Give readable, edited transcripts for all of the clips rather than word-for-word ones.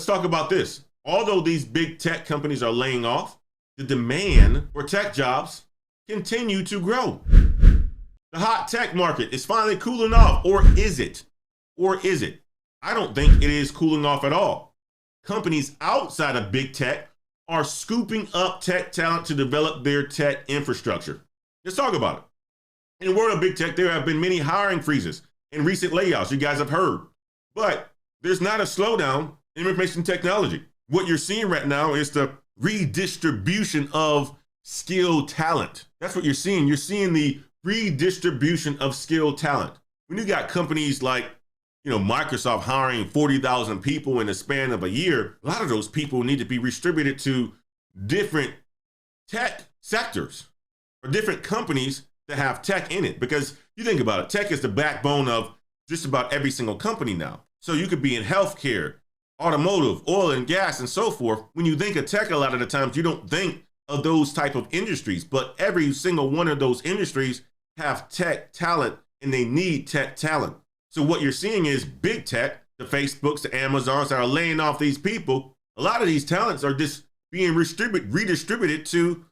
let's talk about this. Although these big tech companies are laying off, the demand for tech jobs continue to grow. The hot tech market is finally cooling off, or is it? Or is it? I don't think it is cooling off at all. Companies outside of big tech are scooping up tech talent to develop their tech infrastructure. Let's talk about it. In the world of big tech, there have been many hiring freezes and recent layoffs. You guys have heard. But there's not a slowdown in information technology. What you're seeing right now is the redistribution of skilled talent. That's what you're seeing. You're seeing the redistribution of skilled talent. When you got companies like, Microsoft hiring 40,000 people in the span of a year, a lot of those people need to be distributed to different tech sectors or different companies that have tech in it. Because you think about it, tech is the backbone of just about every single company now. So you could be in healthcare, automotive, oil and gas, and so forth. When you think of tech, a lot of the times you don't think of those type of industries, but every single one of those industries have tech talent and they need tech talent. So what you're seeing is big tech, the Facebooks, the Amazons that are laying off these people. A lot of these talents are just being redistributed to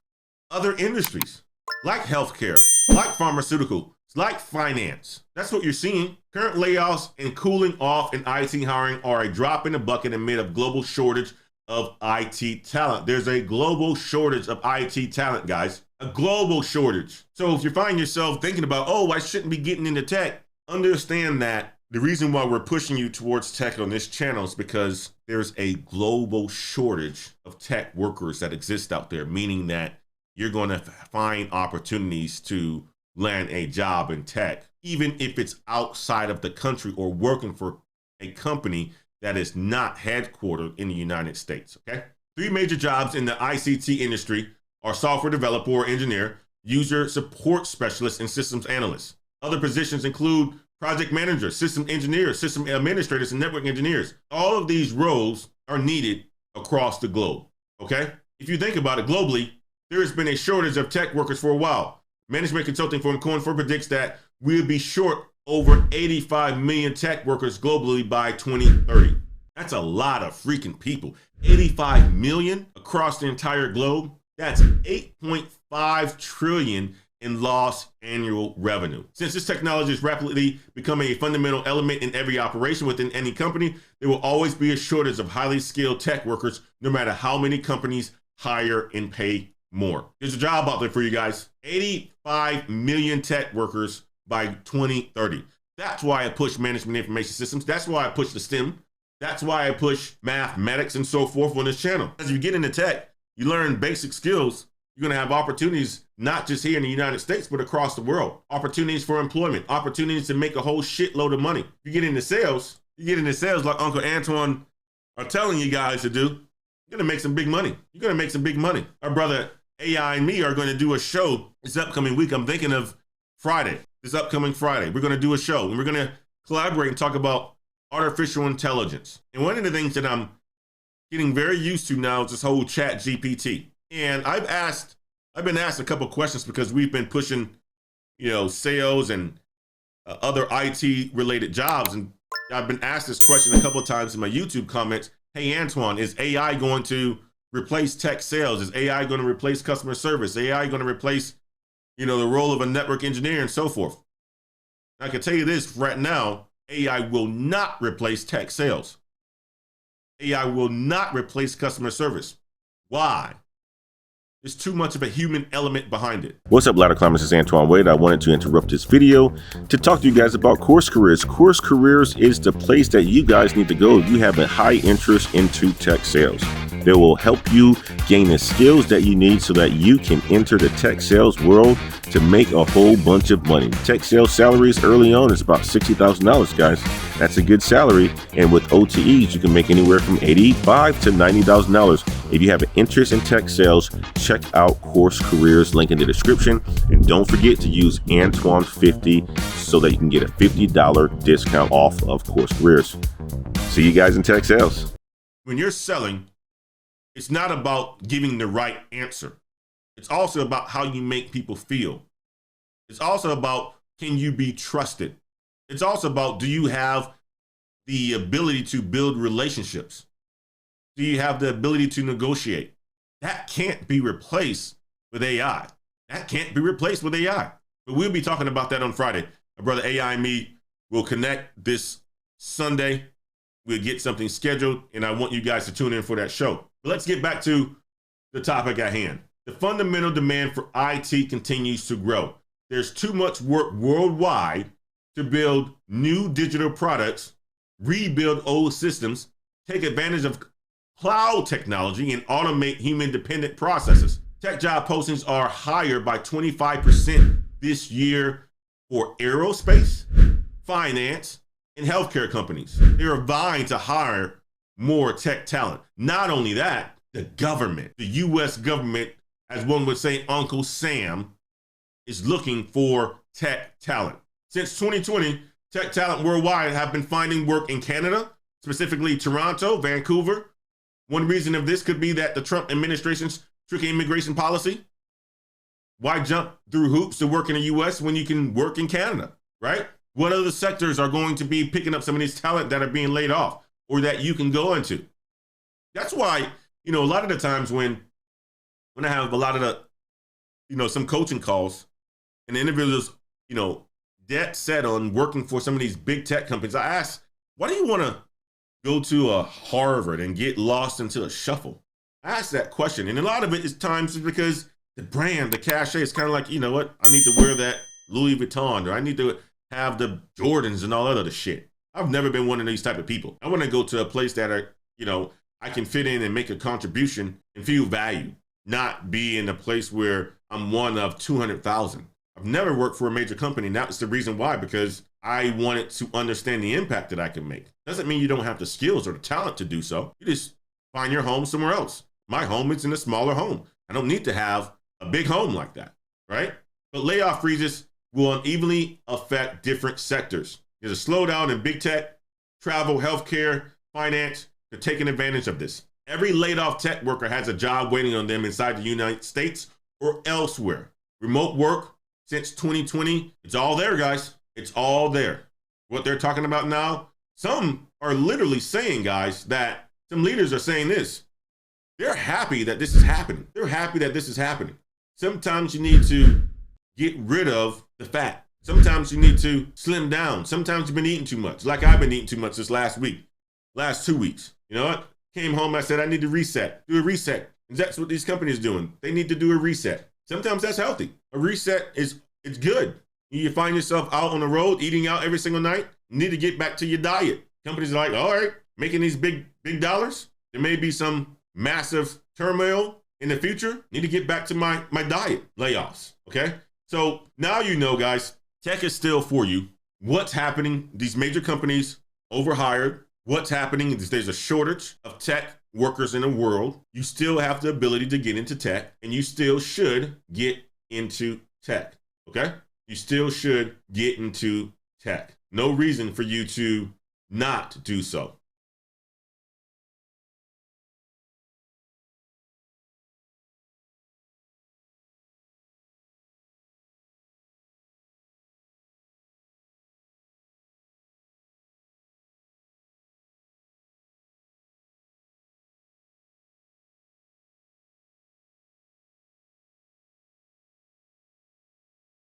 other industries like healthcare, like pharmaceutical, like finance. That's what you're seeing. Current layoffs and cooling off in IT hiring are a drop in the bucket amid a global shortage of IT talent. There's a global shortage of IT talent, guys. A global shortage. So if you find yourself thinking about, I shouldn't be getting into tech, understand that the reason why we're pushing you towards tech on this channel is because there's a global shortage of tech workers that exist out there, meaning that you're going to find opportunities to land a job in tech, even if it's outside of the country or working for a company that is not headquartered in the United States, okay? 3 major jobs in the ICT industry are software developer or engineer, user support specialist, and systems analyst. Other positions include project manager, system engineers, system administrators, and network engineers. All of these roles are needed across the globe, okay? If you think about it globally, there has been a shortage of tech workers for a while. Management consulting firm Coinfor predicts that we'll be short over 85 million tech workers globally by 2030. That's a lot of freaking people. 85 million across the entire globe. That's 8.5 trillion in lost annual revenue. Since this technology is rapidly becoming a fundamental element in every operation within any company, there will always be a shortage of highly skilled tech workers, no matter how many companies hire and pay more. There's a job out there for you guys. 85 million tech workers by 2030. That's why I push management information systems. That's why I push the STEM. That's why I push mathematics and so forth on this channel. As you get into tech, you learn basic skills. You're going to have opportunities, not just here in the United States, but across the world. Opportunities for employment, opportunities to make a whole shitload of money. You get into sales like Uncle Antoine are telling you guys to do. You're going to make some big money. You're going to make some big money. Our brother AI and me are going to do a show this upcoming week. I'm thinking of Friday, this upcoming Friday. We're going to do a show and we're going to collaborate and talk about artificial intelligence. And one of the things that I'm getting very used to now is this whole chat GPT. And I've been asked a couple of questions because we've been pushing, sales and other IT related jobs. And I've been asked this question a couple of times in my YouTube comments. Hey, Antoine, is AI going to replace tech sales? Is AI going to replace customer service? Is AI going to replace, the role of a network engineer and so forth? I can tell you this right now, AI will not replace tech sales. AI will not replace customer service. Why? There's too much of a human element behind it. What's up, ladder climbers? It's Antoine Wade. I wanted to interrupt this video to talk to you guys about Course Careers. Course Careers is the place that you guys need to go if you have a high interest into tech sales. They will help you gain the skills that you need so that you can enter the tech sales world to make a whole bunch of money. Tech sales salaries early on is about $60,000, guys. That's a good salary. And with OTEs, you can make anywhere from $85,000 to $90,000. If you have an interest in tech sales, check out Course Careers, link in the description. And don't forget to use Antoine50 so that you can get a $50 discount off of Course Careers. See you guys in tech sales. When you're selling, it's not about giving the right answer. It's also about how you make people feel. It's also about, can you be trusted? It's also about, do you have the ability to build relationships? Do you have the ability to negotiate? That can't be replaced with AI. That can't be replaced with AI. But we'll be talking about that on Friday. My brother AI and me will connect this Sunday. We'll get something scheduled, and I want you guys to tune in for that show. But let's get back to the topic at hand. The fundamental demand for IT continues to grow. There's too much work worldwide to build new digital products, rebuild old systems, take advantage of cloud technology, and automate human-dependent processes. Tech job postings are higher by 25% this year for aerospace, finance, and healthcare companies. They are vying to hire more tech talent. Not only that, the government, the US government, as one would say, Uncle Sam, is looking for tech talent. Since 2020, tech talent worldwide have been finding work in Canada, specifically Toronto, Vancouver. One reason of this could be that the Trump administration's tricky immigration policy. Why jump through hoops to work in the US when you can work in Canada, right? What other sectors are going to be picking up some of these talent that are being laid off or that you can go into? That's why, a lot of the times when I have a lot of the, some coaching calls and the individuals, dead set on working for some of these big tech companies, I ask, why do you want to go to a Harvard and get lost into a shuffle? I ask that question. And a lot of it is times because the brand, the cachet is kind of like, you know what? I need to wear that Louis Vuitton, or I need to have the Jordans and all that other shit. I've never been one of these type of people. I want to go to a place that I can fit in and make a contribution and feel valued, not be in a place where I'm one of 200,000. I've never worked for a major company, and that's the reason why, because I wanted to understand the impact that I can make. Doesn't mean you don't have the skills or the talent to do so. You just find your home somewhere else. My home is in a smaller home. I don't need to have a big home like that, right? But layoff freezes will unevenly affect different sectors. There's a slowdown in big tech, travel, healthcare, finance. They're taking advantage of this. Every laid off tech worker has a job waiting on them inside the United States or elsewhere. Remote work since 2020, it's all there, guys. It's all there. What they're talking about now, some are literally saying, guys, that some leaders are saying this. They're happy that this is happening. They're happy that this is happening. Sometimes you need to get rid of the fat. Sometimes you need to slim down. Sometimes you've been eating too much. Like I've been eating too much this last 2 weeks. You know what? Came home, I said, I need to reset. Do a reset. And that's what these companies are doing. They need to do a reset. Sometimes that's healthy. A reset it's good. You find yourself out on the road, eating out every single night. You need to get back to your diet. Companies are like, all right, making these big dollars. There may be some massive turmoil in the future. Need to get back to my diet. Layoffs, okay? So now you know, guys, tech is still for you. What's happening? These major companies overhired. What's happening is there's a shortage of tech workers in the world. You still have the ability to get into tech, and you still should get into tech, okay? You still should get into tech. No reason for you to not do so.